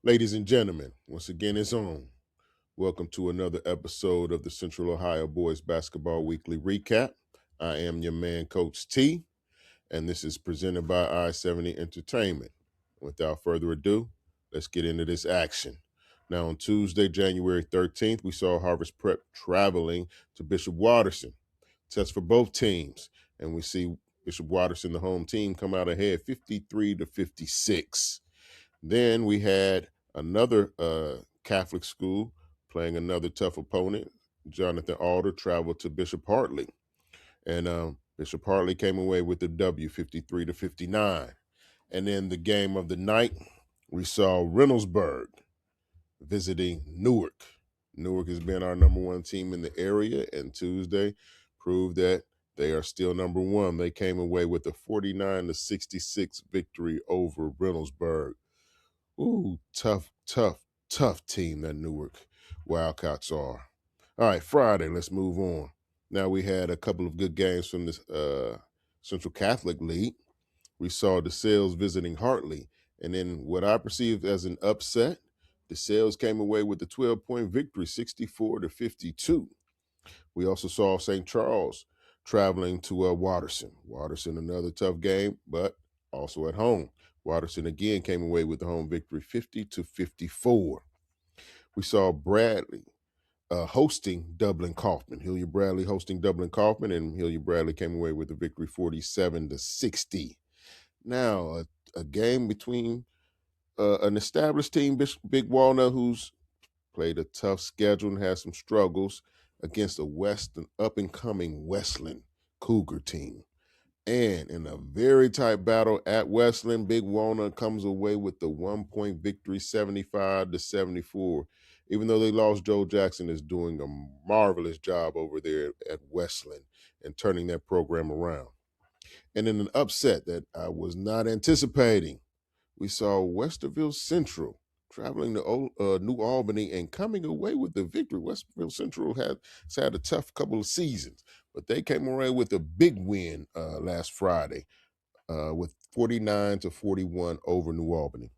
Ladies and gentlemen, once again, it's on. Welcome to another episode of the Central Ohio Boys Basketball Weekly Recap. I am your man, Coach T, and this is presented by I-70 Entertainment. Without further ado, let's get into this action. Now, on Tuesday, January 13th, we saw Harvest Prep traveling to Bishop Watterson. Test for both teams, and we see Bishop Watterson, the home team, come out ahead 53-56. Then we had another Catholic school playing another tough opponent. Jonathan Alder traveled to Bishop Hartley, and Bishop Hartley came away with the W, 53-59. And then the game of the night, we saw Reynoldsburg visiting Newark. Newark has been our number one team in the area, and Tuesday proved that they are still number one. They came away with a 49-66 victory over Reynoldsburg. Ooh, tough team that Newark Wildcats are. All right, Friday, let's move on. Now we had a couple of good games from this Central Catholic League. We saw DeSales visiting Hartley, and then what I perceived as an upset, DeSales came away with a 12-point victory, 64-52. We also saw St. Charles traveling to Watterson. Watterson, another tough game, but also at home. Watterson again came away with the home victory, 50-54. We saw Bradley hosting Dublin Kaufman. Hilliard Bradley hosting Dublin Kaufman, and Hilliard Bradley came away with the victory, 47-60. Now, a game between an established team, Big Walnut, who's played a tough schedule and has some struggles, against a up-and-coming Westland Cougar team. And in a very tight battle at Westland, Big Walnut comes away with the 1-point victory, 75-74. Even though they lost, Joe Jackson is doing a marvelous job over there at Westland and turning that program around. And in an upset that I was not anticipating, we saw Westerville Central traveling to New Albany and coming away with the victory. Westerville Central has had a tough couple of seasons, but they came away with a big win last Friday with 49-41 over New Albany.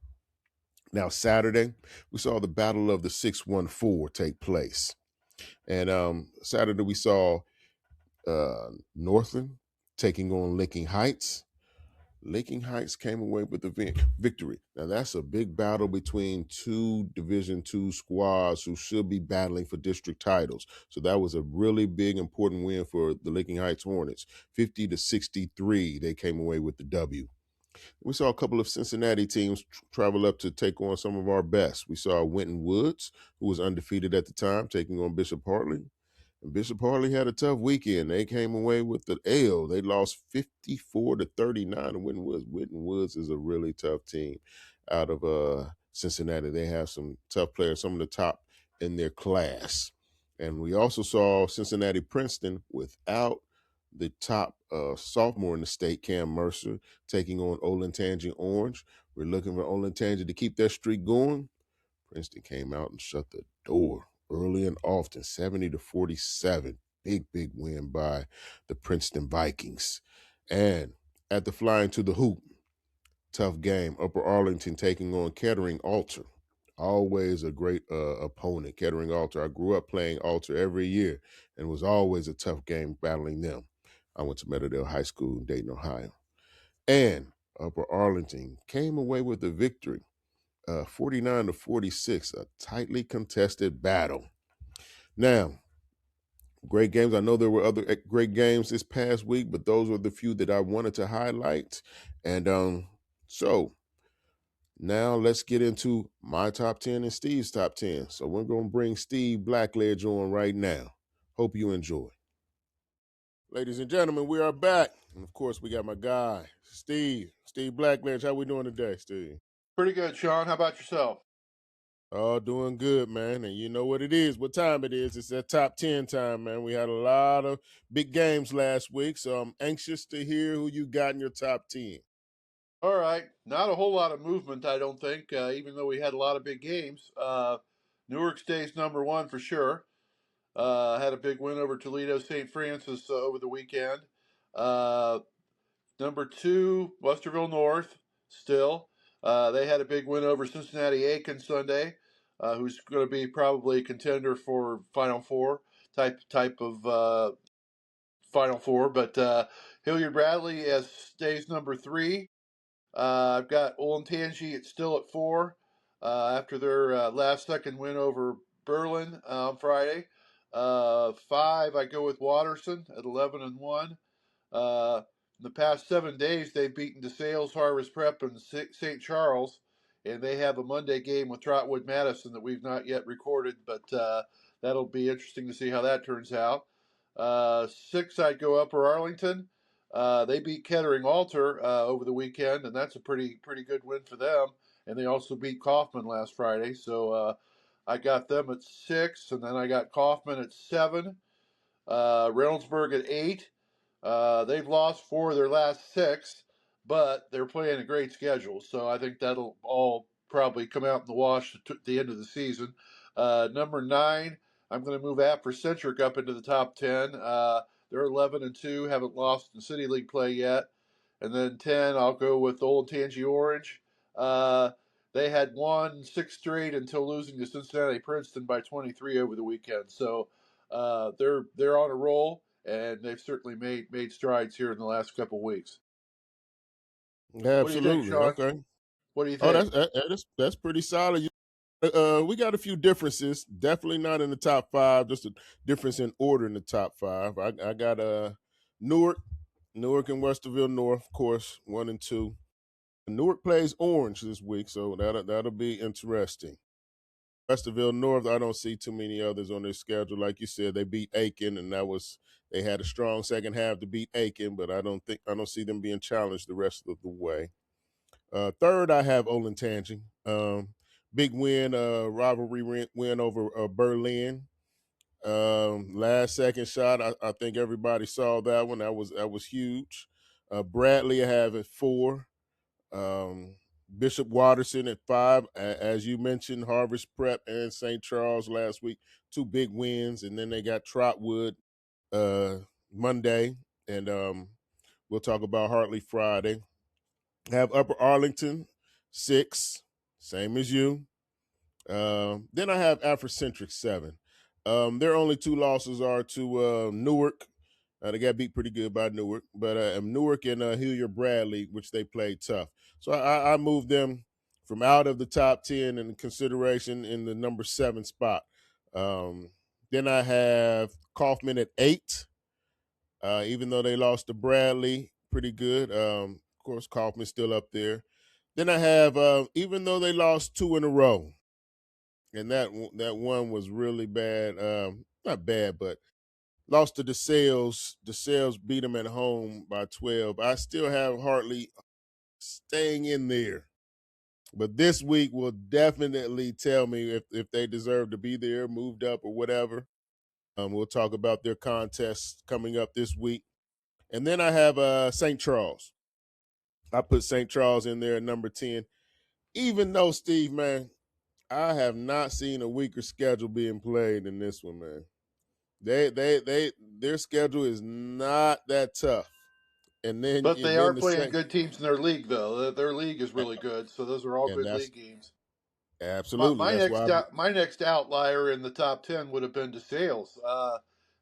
Now, Saturday, we saw the Battle of the 614 take place. And Saturday, we saw Northland taking on Licking Heights. Licking Heights came away with the victory. Now, that's a big battle between two Division II squads who should be battling for district titles. So that was a really big, important win for the Licking Heights Hornets. 50-63, they came away with the W. We saw a couple of Cincinnati teams travel up to take on some of our best. We saw Winton Woods, who was undefeated at the time, taking on Bishop Hartley. And Bishop Hartley had a tough weekend. They came away with the L. They lost 54-39 to Winton Woods. Winton Woods is a really tough team out of Cincinnati. They have some tough players, some of the top in their class. And we also saw Cincinnati Princeton without the top sophomore in the state, Cam Mercer, taking on Olentangy Orange. We're looking for Olentangy to keep that streak going. Princeton came out and shut the door early and often, 70-47. Big win by the Princeton Vikings. And at the Flying to the Hoop, tough game. Upper Arlington taking on Kettering Alter. Always a great opponent, Kettering Alter. I grew up playing Alter every year, and it was always a tough game battling them. I went to Meadowdale High School in Dayton, Ohio. And Upper Arlington came away with the victory, 49-46, a tightly contested battle. Now, great games. I know there were other great games this past week, but those were the few that I wanted to highlight. And so now let's get into my top 10 and Steve's top 10. So we're going to bring Steve Blackledge on right now. Hope you enjoy. Ladies and gentlemen, we are back. And of course, we got my guy, Steve Blackledge. How we doing today, Steve? Pretty good, Sean. How about yourself? Oh, doing good, man. And you know what it is, what time it is. It's that top 10 time, man. We had a lot of big games last week, so I'm anxious to hear who you got in your top 10. All right. Not a whole lot of movement, I don't think, even though we had a lot of big games. Newark stays number one for sure. Had a big win over Toledo St. Francis over the weekend. Number two, Westerville North, still. They had a big win over Cincinnati Aiken Sunday, who's going to be probably a contender for Final Four type of Final Four. But Hilliard Bradley as stays number three. I've got Olentangy still at four after their last second win over Berlin on Friday. Five, I go with Watterson at 11-1. In the past 7 days, they've beaten DeSales, Harvest Prep, and St. Charles, and they have a Monday game with Trotwood Madison that we've not yet recorded, but that'll be interesting to see how that turns out. Six, I'd go Upper Arlington. They beat Kettering Alter over the weekend, and that's a pretty good win for them. And they also beat Kaufman last Friday, so I got them at six, and then I got Kaufman at seven. Reynoldsburg at eight. They've lost four of their last six, but they're playing a great schedule, so I think that'll all probably come out in the wash at the end of the season. Number nine, I'm going to move Centric up into the top 10. They're 11-2, haven't lost in City League play yet. And then 10, I'll go with Olentangy Orange. They had won six straight until losing to Cincinnati Princeton by 23 over the weekend. So they're on a roll, and they've certainly made strides here in the last couple of weeks. What do you think, Absolutely. Sean? Okay. What do you Oh, think? that's pretty solid. We got a few differences. Definitely not in the top five. Just a difference in order in the top five. I got Newark, Newark and Westerville North, of course, 1 and 2. Newark plays Orange this week, so that'll be interesting. Westerville North, I don't see too many others on their schedule. Like you said, they beat Aiken, and they had a strong second half to beat Aiken, but I don't see them being challenged the rest of the way. Third, I have Olentangy. Big win, rivalry win over Berlin. Last second shot, I think everybody saw that one. That was huge. Bradley I have at four. Bishop Watterson at five. As you mentioned, Harvest Prep and St. Charles last week, two big wins, and then they got Trotwood uh, Monday, and we'll talk about Hartley Friday. Have Upper Arlington 6, same as you. Then I have Afrocentric 7. Their only two losses are to Newark. They got beat pretty good by Newark, but Newark and Hilliard Bradley, which they played tough. So I moved them from out of the top 10 in consideration in the number 7 spot. Um, then I have Kaufman at 8, even though they lost to Bradley, pretty good. Of course, Kaufman's still up there. Then I have, even though they lost 2 in a row, and that one was really bad. Not bad, but lost to DeSales. DeSales beat them at home by 12. I still have Hartley staying in there, but this week will definitely tell me if they deserve to be there, moved up or whatever. We'll talk about their contests coming up this week, and then I have St. Charles. I put St. Charles in there at number 10, even though Steve, man, I have not seen a weaker schedule being played than this one, man. Their schedule is not that tough. And then But and they are then the playing same good teams in their league, though. Their league is really good, so those are all and good that's league games. absolutely that's why My next outlier in the top 10 would have been DeSales.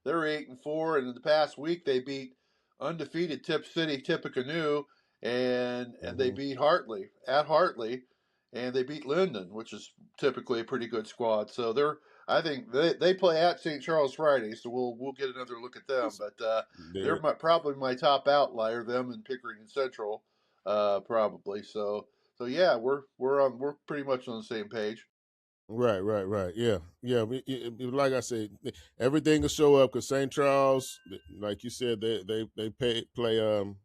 They're 8-4, and in the past week they beat undefeated Tip City Tippecanoe, and they mm-hmm. beat Hartley at Hartley, and they beat Linden, which is typically a pretty good squad. So I think they play at St. Charles Friday, so we'll get another look at them. But they're probably my top outlier. Them and Pickering and Central, probably. So yeah, we're pretty much on the same page. Right. Yeah. Like I said, everything will show up because St. Charles, like you said, play the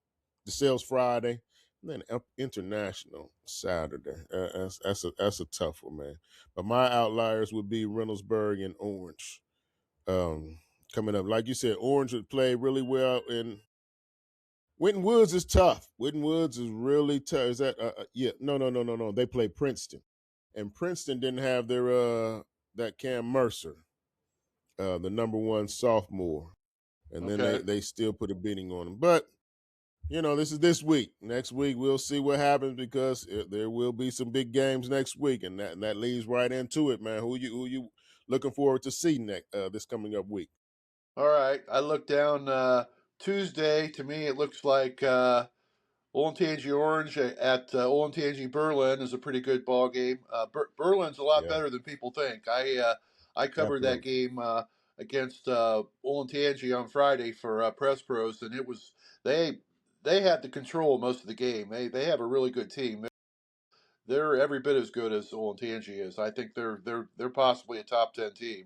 sales Friday, and then international Saturday. That's a tough one, man. But my outliers would be Reynoldsburg and Orange. Um, Coming up, like you said, Orange would play really well, and Winton Woods is tough. Winton Woods is really tough. Is that yeah? No. They play Princeton, and Princeton didn't have their that Cam Mercer, the number one sophomore, and then Okay. they still put a beating on them. But This is this week. Next week we'll see what happens because there will be some big games next week, and that leads right into it, man. Who you looking forward to see next this coming up week? All right, I look down Tuesday. To me, it looks like Olentangy Orange at Olentangy Berlin is a pretty good ball game. Berlin's a lot Yeah, better than people think. I covered that absolutely. game against Olentangy on Friday for Press Pros, and it was they they had the control most of the game. They have a really good team. They're every bit as good as Olentangy is. I think they're possibly a top 10 team.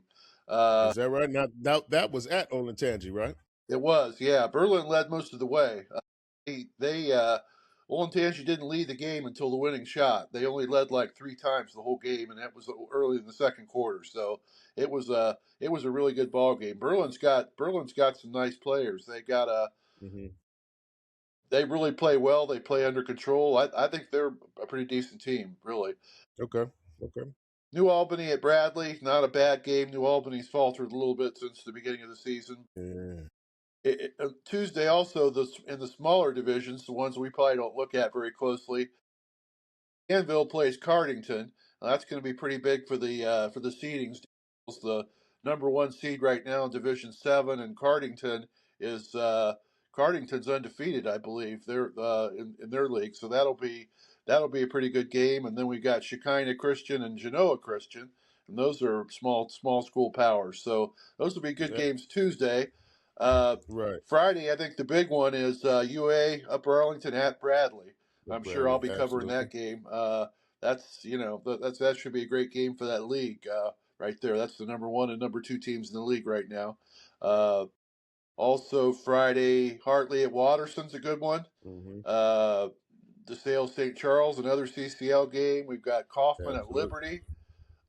Is that right? Now that was at Olentangy, right? It was, yeah. Berlin led most of the way. They Olentangy didn't lead the game until the winning shot. They only led like three times the whole game, and that was early in the second quarter. So it was a really good ball game. Berlin's got some nice players. Hmm. They really play well. They play under control. I think they're a pretty decent team, really. Okay. Okay. New Albany at Bradley, not a bad game. New Albany's faltered a little bit since the beginning of the season. Yeah. Tuesday also in the smaller divisions, the ones we probably don't look at very closely. Danville plays Cardington. That's going to be pretty big for the seedings. The number one seed right now in Division 7, and is Cardington's undefeated, I believe. They're in their league, so that'll be a pretty good game. And then we got Shekinah Christian and Genoa Christian, and those are small school powers. So those will be good Yeah. games Tuesday. Uh, Right. Friday, I think the big one is UA Upper Arlington at Bradley. With I'm sure I'll Bradley, be covering absolutely. that game. That should be a great game for that league right there. That's the number one and number two teams in the league right now. Uh, Also Friday, Hartley at Waterson's a good one. Hmm. Uh, DeSale St. Charles, another CCL game. We've got Kaufman at Absolutely. Liberty.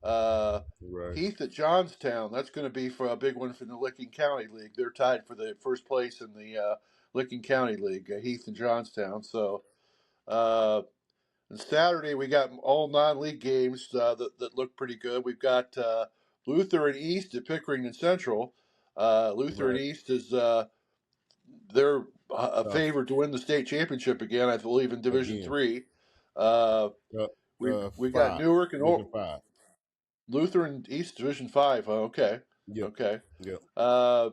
Uh, Right. Heath at Johnstown. That's going to be for a big one from the Licking County League. They're tied for the first place in the Licking County League. Heath and Johnstown. So. Uh, and Saturday we got all non-league games that look pretty good. We've got Luther and East at Pickering and Central. Luther and Right. East is they're a Uh, favorite to win the state championship again, I believe, in Division Again. Three. Uh, Uh, we got Five. Newark and Division 5. Luther and East Division Five. Oh, okay, Yep. okay. Yep. Uh,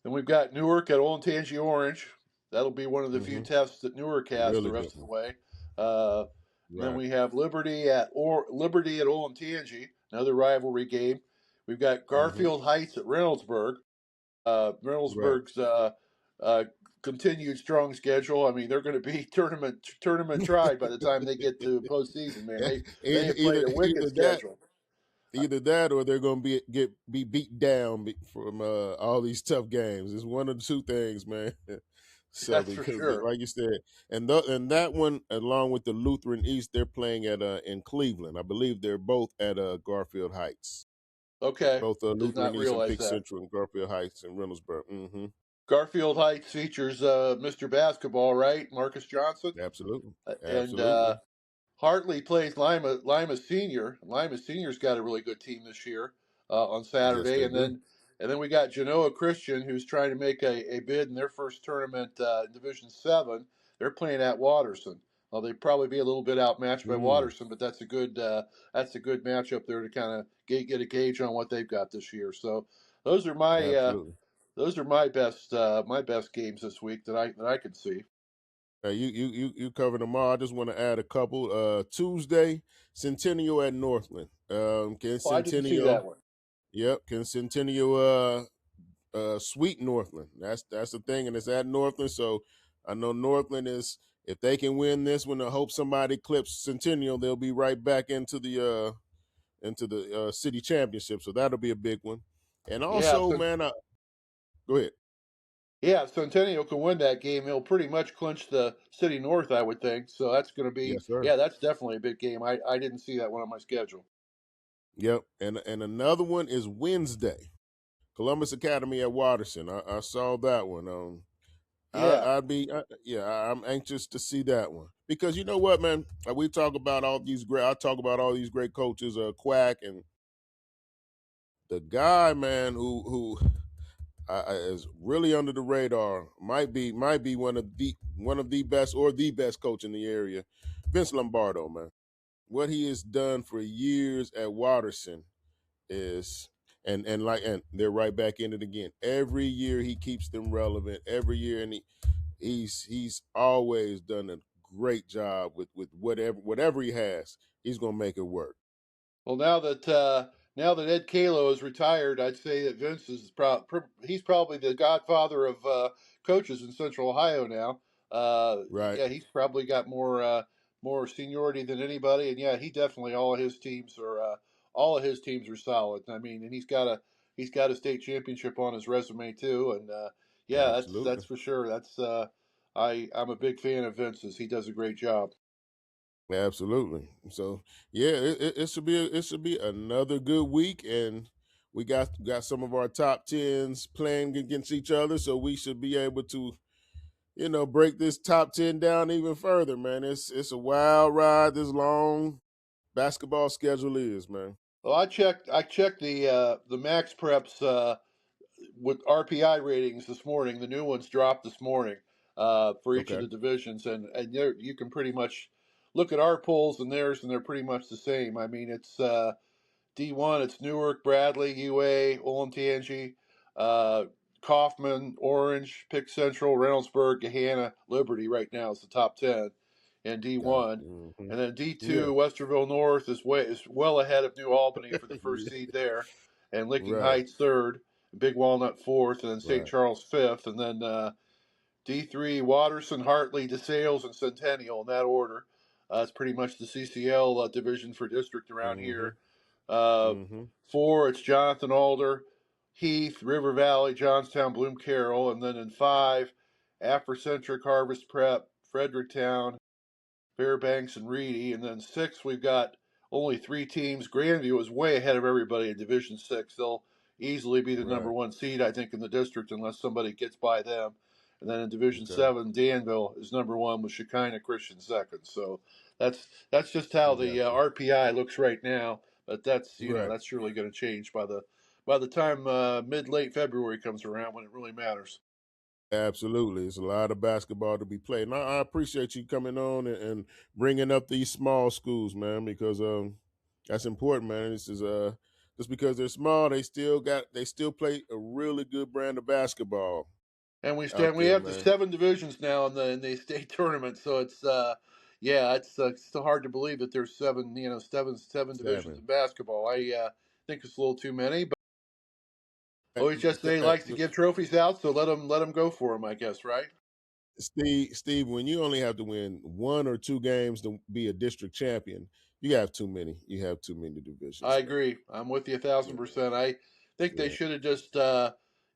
then we've got Newark at Olentangy Orange. That'll be one of the few Hmm. tests that Newark has the Really good rest of the one. way. Uh, then Right. we have Liberty at Olentangy, another rivalry game. We've got Hmm. Garfield Heights at Reynoldsburg. Right. Reynoldsburg's uh, continued strong schedule. I mean, they're going to be tournament tried by the time they get to postseason. Man, they have played either a wicked either that schedule. either that or they're going to be beat down from all these tough games. It's one of the two things, man. So That's for because sure. like you said, and that one along with the Lutheran East, they're playing at in Cleveland. I believe they're both at Garfield Heights. Okay, Both did Lutheran not East and realize Pick that. Central and Garfield Heights and Reynoldsburg. Hmm. Garfield Heights features Mr. Basketball, right? Marcus Johnson. Absolutely. And Absolutely. Hartley plays Lima Senior. Lima Senior's got a really good team this year on Yes, Saturday, they and do. then we got Genoa Christian, who's trying to make a bid in their first tournament in Division 7. They're playing at Waterson. Well, they'd probably be a little bit outmatched by Mm, Waterson, but that's a good matchup there to kind of get a gauge on what they've got this year. So those are my uh, absolutely. those are my best games this week that I can see. You covered them all. I just want to add a couple. Tuesday, Centennial at Northland. Can Oh, I didn't see that Centennial? one. Yep. Can Centennial sweet Northland? That's the thing, and it's at Northland. So I know Northland is if they can win this one, I hope somebody clips Centennial. They'll be right back into the city championship. So that'll be a big one. And Yeah, also, so man, go ahead. Yeah, Centennial can win that game. He'll pretty much clinch the City North, I would think. So that's going to be, Yes, sir. yeah, that's definitely a big game. I didn't see that one on my schedule. Yep. And another one is Wednesday. Columbus Academy at Watterson. I saw that one. Yeah, I'm anxious to see that one because you know what, man. We talk about all these great. I talk about all these great coaches, Quack and the guy, man, who is really under the radar. Might be one of the best or the best coach in the area, Vince Lombardo, man. What he has done for years at Watterson is and they're right back in it again. Every year he keeps them relevant. Every year, and he's always done a great job with whatever he has. He's gonna make it work. Well, now that Ed Kalo is retired, I'd say that Vince is he's probably the godfather of coaches in Central Ohio now. Right. Yeah, he's probably got more seniority than anybody, and yeah, he definitely all of his teams are solid. I mean, and he's got a state championship on his resume too, and yeah, that's Absolutely. for sure. I'm a big fan of Vince's. He does a great job. Absolutely. So yeah, it should be another good week, and we got some of our top tens playing against each other, so we should be able to break this top 10 down even further, man. It's a wild ride. This long basketball schedule is, man. Well, I checked the Max Preps with RPI ratings this morning. The new ones dropped this morning for each of Okay. the divisions, and you can pretty much look at our polls and theirs, and they're pretty much the same. I mean, it's D1, it's Newark, Bradley, UA, Olentangy, uh, Kaufman, Orange, Pick Central, Reynoldsburg, Gahanna, Liberty. Right now is the top 10 in Got it. D1. Hmm. And then Yeah. D2, Westerville North is well ahead of New Albany for the first Yeah. seed there, and Licking Right. Heights third, Big Walnut fourth, and then St. Right. Charles fifth, and then D3, Watterson, Hartley, DeSales, and Centennial in that order. It's pretty much the CCL division for district around Hmm. here. Uh, Hmm. 4, it's Jonathan Alder, Heath, River Valley, Johnstown, Bloom Carroll. And then in 5, Afrocentric, Harvest Prep, Fredericktown, Fairbanks, and Reedy. And then 6, we've got only 3 teams. Grandview is way ahead of everybody in Division 6. They'll easily be the number Right. 1 seed, I think, in the district unless somebody gets by them. And then in Division Okay. 7, Danville is number 1 with Shekinah Christian second. So that's just how I the got you. RPI looks right now. But Right. that's surely going to change by the time mid late February comes around when it really matters. Absolutely. It's a lot of basketball to be played. And I appreciate you coming on and bringing up these small schools, man, because that's important, man. This is just because they're small, they still play a really good brand of basketball And out we there, have the man. 7 divisions now in the state tournament, so it's yeah, it's still hard to believe that there's seven divisions 7. in basketball. I think it's a little too many, but Hey, always just say he likes to give trophies out, so let him go for them, I guess, right? Steve, when you only have to win 1 or 2 games to be a district champion, you have too many. You have too many I divisions, man. agree. I'm with you a You thousand know. percent. I think they Yeah, should have just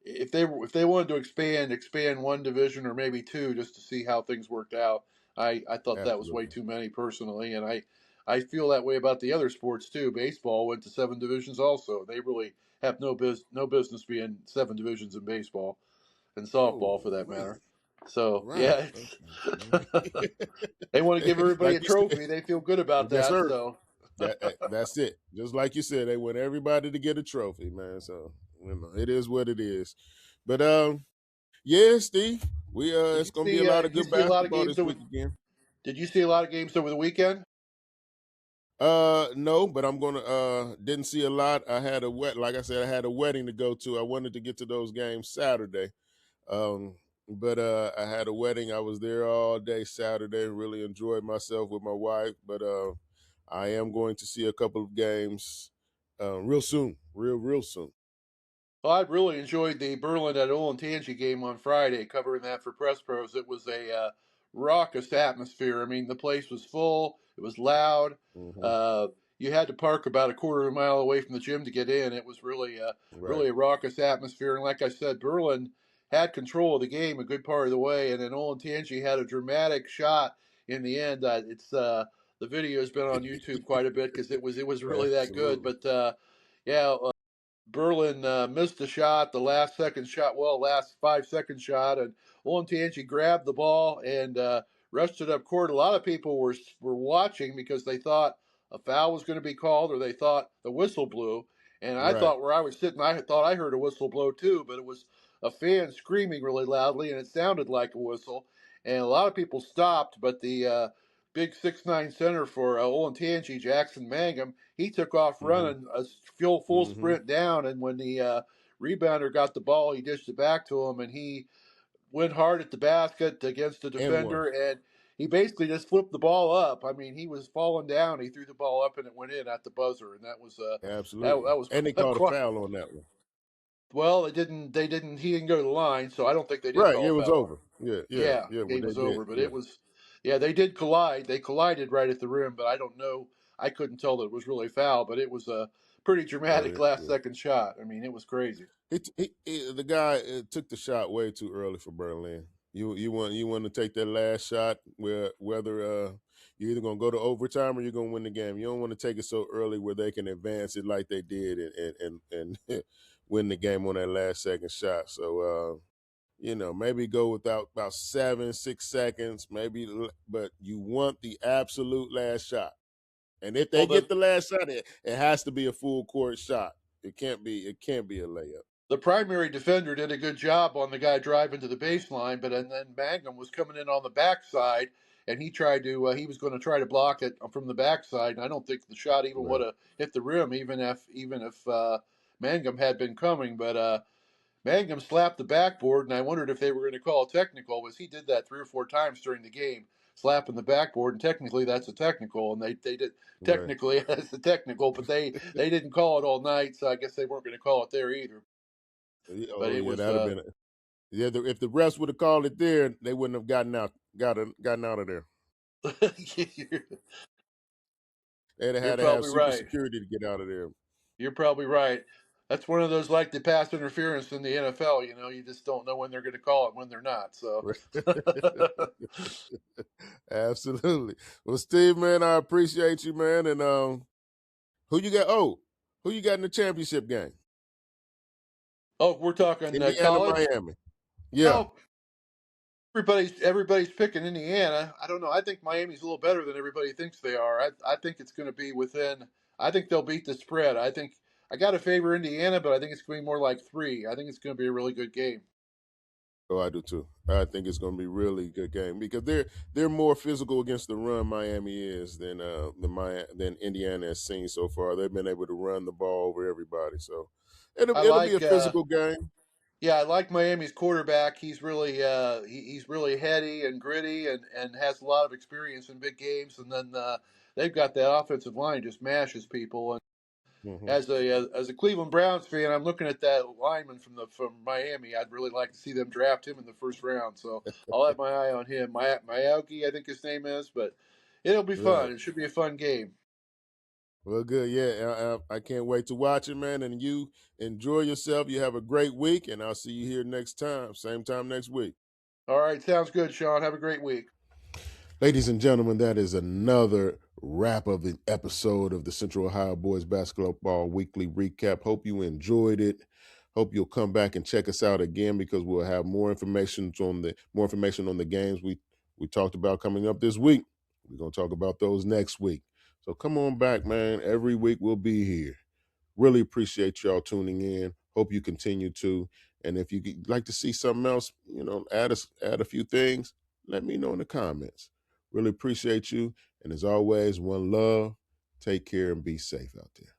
if they wanted to expand 1 division or maybe 2 just to see how things worked out. I thought that was way absolutely. too many personally, and I feel that way about the other sports too. Baseball went to 7 divisions also. They really have no business being 7 divisions in baseball and softball Oh, for that wait. matter. So Right. yeah, Okay. they want to give everybody Like a you said, trophy. They feel good about yes, that. sir. So. That's it. Just like you said, they want everybody to get a trophy, man. So it is what it is. But yeah, Steve, we it's gonna be a lot Did of you good see a lot of basketball games this over? week again. Did you see a lot of games over the weekend? No, but I'm gonna didn't see a lot. I had a like I said, I had a wedding to go to. I wanted to get to those games Saturday. Um, but I had a wedding. I was there all day Saturday. Really enjoyed myself with my wife. But I am going to see a couple of games real soon. Real soon. Well, I really enjoyed the Berlin at Olentangy game on Friday, covering that for Press Pros. It was a raucous atmosphere. I mean, the place was full. It was loud. Hmm. Uh, you had to park about a quarter of a mile away from the gym to get in. It was Right. really a raucous atmosphere. And like I said, Berlin had control of the game a good part of the way, and then Olentangy had a dramatic shot in the end. The video has been on YouTube quite a bit because it was really that good. Absolutely. But yeah. Berlin missed the shot, the last 5 second shot, and Olentangy grabbed the ball and rushed it up court. A lot of people were watching because they thought a foul was going to be called or they thought the whistle blew. And I Right. thought where I was sitting, I thought I heard a whistle blow too, but it was a fan screaming really loudly, and it sounded like a whistle. And a lot of people stopped, but the big 6'9" center for Olentangy, Jackson Mangum, he took off Mm-hmm. running a full Mm-hmm. sprint down, and when the rebounder got the ball, he dished it back to him, and he went hard at the basket against the And one. defender, and he basically just flipped the ball up. I mean, he was falling down. He threw the ball up, and it went in at the buzzer, and that was Absolutely. that was And they called a quite foul on that one. well. It didn't. They didn't. He didn't go to the line, so I don't think they did Right. call It a was foul on him. over. Yeah, yeah, Yeah, yeah. What game they was did. over, but Yeah. it was. Yeah, they did collide. They collided right at the rim, but I don't know. I couldn't tell that it was really foul, but it was a pretty Oh dramatic yeah. last Yeah. second shot. I mean, it was crazy. The guy took the shot way too early for Berlin. You want to take that last shot whether you're either gonna go to overtime or you're gonna win the game. You don't want to take it so early where they can advance it like they did and win the game on that last second shot. So maybe go without about 7, 6 seconds, but you want the absolute last shot. And if they Well, get the last shot, it has to be a full court shot. It can't be a layup. the primary defender did a good job on the guy driving to the baseline, but and then Mangum was coming in on the backside, and he was going to try to block it from the backside, and I don't think the shot even would Right. have hit the rim, even if Mangum had been coming, but Mangum slapped the backboard, and I wondered if they were going to call a technical, because he did that 3 or 4 times during the game, slapping the backboard, and technically that's a technical, and they did Right. technically that's a technical, but they didn't call it all night, so I guess they weren't going to call it there either. But Oh it yeah, was that'd have been. Yeah, if the refs would have called it there, they wouldn't have gotten out of there. you're, They'd have you're had to have probably super right. security to get out of there. You're probably right. That's one of those like the pass interference in the NFL. You know, you just don't know when they're going to call it, when they're not. So, Absolutely. Well, Steve, man, I appreciate you, man. And who you got? Oh, who you got in the championship game? oh, we're talking Indiana, college. Miami. Yeah. Oh, everybody's picking Indiana. I don't know. I think Miami's a little better than everybody thinks they are. I think it's going to be within. I think they'll beat the spread. I think I got to favor Indiana, but I think it's going to be more like 3. I think it's going to be a really good game. Oh, I do too. I think it's going to be really good game because they're more physical against the run. Miami is than Indiana has seen so far. They've been able to run the ball over everybody, so it'll I it'll be a like. physical game. Yeah, I like Miami's quarterback. He's really he's really heady and gritty, and has a lot of experience in big games. And then they've got that offensive line just mashes people. And Hmm. as a Cleveland Browns fan, I'm looking at that lineman from Miami. I'd really like to see them draft him in the first round. So I'll have my eye on him. Miyagi, I think his name is, but it'll be Right. fun. It should be a fun game. Well, good. Yeah, I can't wait to watch it, man. And you enjoy yourself. You have a great week, and I'll see you here next time, same time next week. All right, sounds good, Sean. Have a great week. Ladies and gentlemen, that is another wrap of the episode of the Central Ohio Boys Basketball Weekly Recap. Hope you enjoyed it. Hope you'll come back and check us out again because we'll have more information on the games we talked about coming up this week. We're gonna talk about those next week. So come on back, man. Every week we'll be here. Really appreciate y'all tuning in. Hope you continue to. And if you'd like to see something else, add a few things, let me know in the comments. Really appreciate you. And as always, one love. Take care and be safe out there.